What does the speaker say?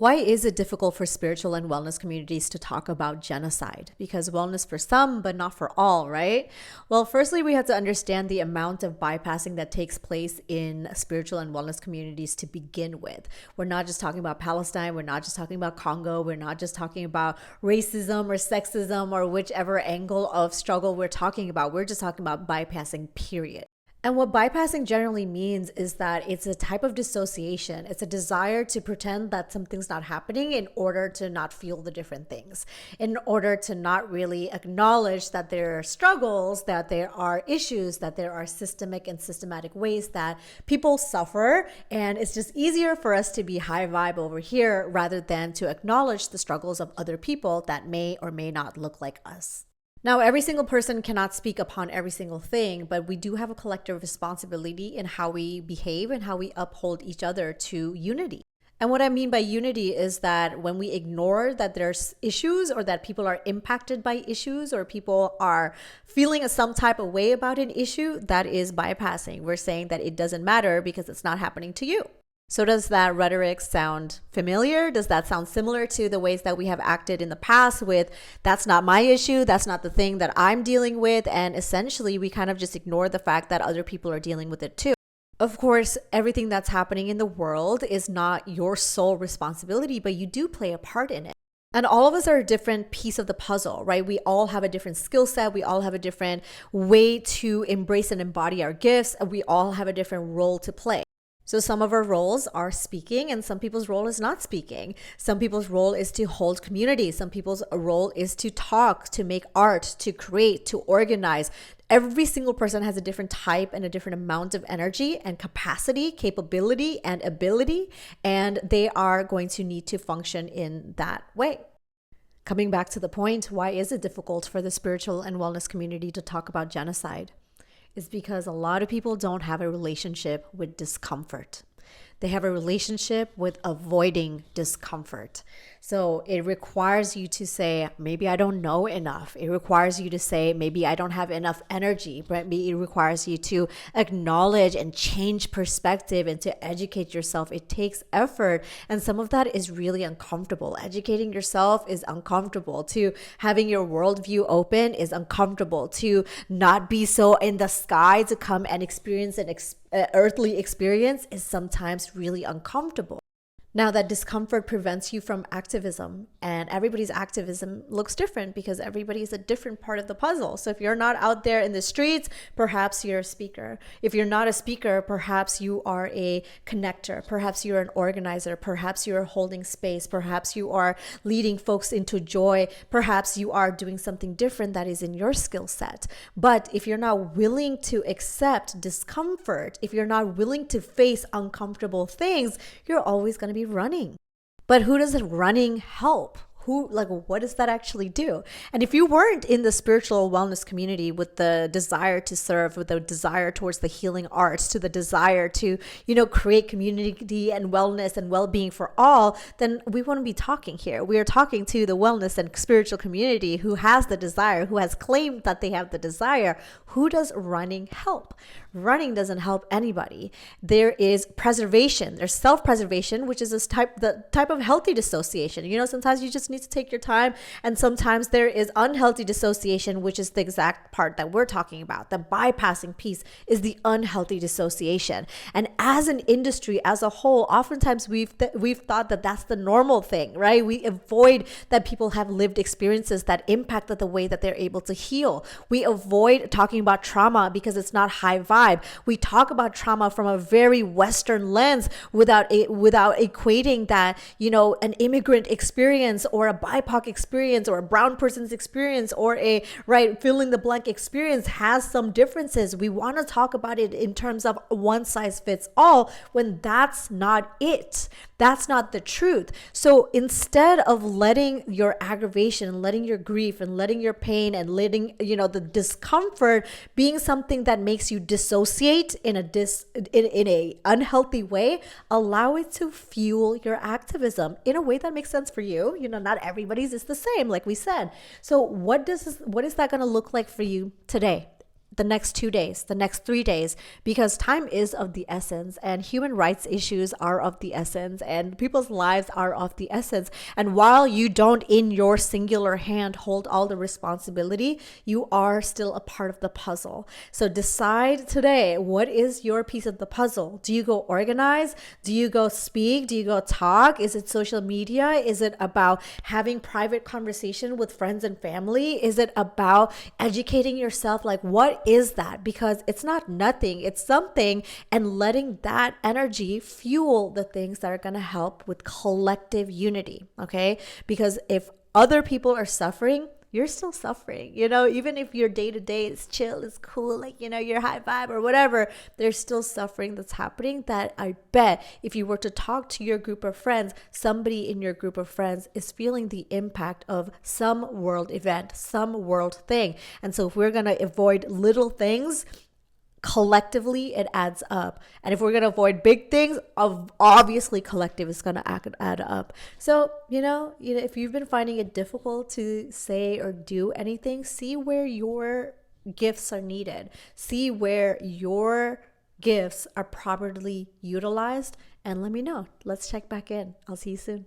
Why is it difficult for spiritual and wellness communities to talk about genocide? Because wellness for some, but not for all, right? Well, firstly, we have to understand the amount of bypassing that takes place in spiritual and wellness communities to begin with. We're not just talking about Palestine. We're not just talking about Congo. We're not just talking about racism or sexism or whichever angle of struggle we're talking about. We're just talking about bypassing, period. And what bypassing generally means is that it's a type of dissociation. It's a desire to pretend that something's not happening in order to not feel the different things, in order to not really acknowledge that there are struggles, that there are issues, that there are systematic ways that people suffer. And it's just easier for us to be high vibe over here rather than to acknowledge the struggles of other people that may or may not look like us. Now, every single person cannot speak upon every single thing, but we do have a collective responsibility in how we behave and how we uphold each other to unity. And what I mean by unity is that when we ignore that there's issues or that people are impacted by issues or people are feeling some type of way about an issue, that is bypassing. We're saying that it doesn't matter because it's not happening to you. So does that rhetoric sound familiar? Does that sound similar to the ways that we have acted in the past with, that's not my issue, that's not the thing that I'm dealing with, and essentially we kind of just ignore the fact that other people are dealing with it too? Of course, everything that's happening in the world is not your sole responsibility, but you do play a part in it. And all of us are a different piece of the puzzle, right? We all have a different skill set. We all have a different way to embrace and embody our gifts. We all have a different role to play. So some of our roles are speaking and some people's role is not speaking. Some people's role is to hold community. Some people's role is to talk, to make art, to create, to organize. Every single person has a different type and a different amount of energy and capacity, capability, and ability, and they are going to need to function in that way. Coming back to the point, why is it difficult for the spiritual and wellness community to talk about genocide? Is because a lot of people don't have a relationship with discomfort. They have a relationship with avoiding discomfort. So it requires you to say, maybe I don't know enough. It requires you to say, maybe I don't have enough energy. Maybe it requires you to acknowledge and change perspective and to educate yourself. It takes effort. And some of that is really uncomfortable. Educating yourself is uncomfortable. To having your worldview open is uncomfortable. To not be so in the sky to come and experience an earthly experience is sometimes really uncomfortable. Now, that discomfort prevents you from activism, and everybody's activism looks different because everybody is a different part of the puzzle. So if you're not out there in the streets, perhaps you're a speaker. If you're not a speaker, perhaps you are a connector. Perhaps you're an organizer. Perhaps you're holding space. Perhaps you are leading folks into joy. Perhaps you are doing something different that is in your skill set. But if you're not willing to accept discomfort, if you're not willing to face uncomfortable things, you're always going to be running. But who does running help? What does that actually do? And if you weren't in the spiritual wellness community with the desire to serve, with the desire towards the healing arts, to the desire to, create community and wellness and well-being for all, then we wouldn't be talking here. We are talking to the wellness and spiritual community who has the desire, who has claimed that they have the desire. Who does running help? Running doesn't help anybody. There is preservation. There's self-preservation, which is the type of healthy dissociation. Sometimes you just need to take your time, and sometimes there is unhealthy dissociation, which is the exact part that we're talking about. The bypassing piece is the unhealthy dissociation. And as an industry as a whole, oftentimes we've thought that that's the normal thing, right? We avoid that people have lived experiences that impact the way that they're able to heal. We avoid talking about trauma because it's not high vibe. We talk about trauma from a very Western lens without equating that, an immigrant experience or a BIPOC experience or a brown person's experience or a fill in the blank experience has some differences. We want to talk about it in terms of one size fits all when that's not it. That's not the truth. So instead of letting your aggravation, letting your grief and letting your pain and letting, the discomfort being something that makes you dissociate in a unhealtdy way, allow it to fuel your activism in a way that makes sense for you. Not everybody's is the same, like we said. So what is that going to look like for you today? the next 2 days, the next 3 days, because time is of the essence and human rights issues are of the essence and people's lives are of the essence. And while you don't in your singular hand hold all the responsibility, you are still a part of the puzzle. So decide today, what is your piece of the puzzle? Do you go organize? Do you go speak? Do you go talk? Is it social media? Is it about having private conversation with friends and family? Is it about educating yourself? Like, what is that? Because it's not nothing, it's something, and letting that energy fuel the things that are going to help with collective unity. Okay, because if other people are suffering, you're still suffering, even if your day-to-day is chill, is cool, like, your high vibe or whatever, there's still suffering that's happening that I bet if you were to talk to your group of friends, somebody in your group of friends is feeling the impact of some world event, some world thing. And so if we're going to avoid little things, collectively it adds up. And if we're going to avoid big things, obviously collective is going to add up. So if you've been finding it difficult to say or do anything, see where your gifts are needed, see where your gifts are properly utilized, and let me know. Let's check back in. I'll see you soon.